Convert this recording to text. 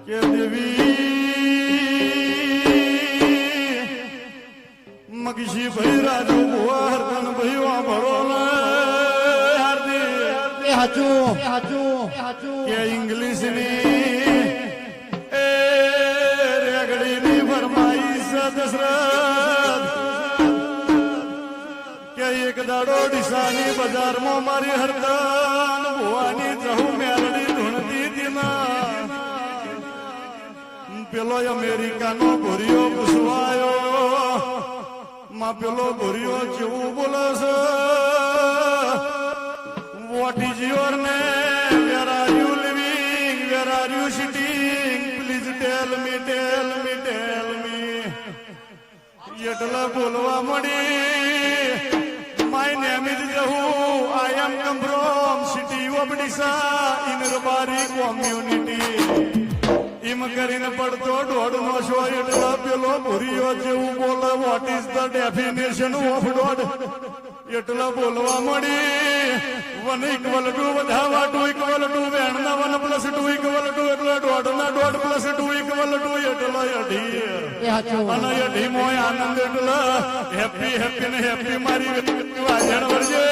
કે દેવી મગીશી ભાઈ રાજુ ભુવાર કન ભાઈ વાપરો ને હાચું કે ઇંગ્લિશ ની રેગડી ની ફરમાઈશ દશરથ કે એક દાડો ડીસાની બજારમાં મારી હરદાન ભુવાની જહુ મેલડી ધૂણતી દીના પેલો અમેરિકાનો ભૂરિયો પૂછવાયો માં પેલો ભૂરિયો જેવું બોલે છે What is your name? Where are you living? Where are you sitting? Please tell me, tell me, tell me. એટલા બોલવા મળી My name is Jahu. I am come from city of Disa in Rabari community. એમ કરીને પડતો દોડનો છો એટલા પેલો ભૂરિયો જેવું બોલે What is the definition of dog? એટલા બોલવા મળી 1 = 2 વધાવા 2 = 2 વેણના 1 + 2 = 2 એટલે દોડના દોડ + 2 = 2 એટલા અઢી અને અઢી મોય આનંદ એટલા હેપી હેપી ને હેપી મારી વાજણ વરજે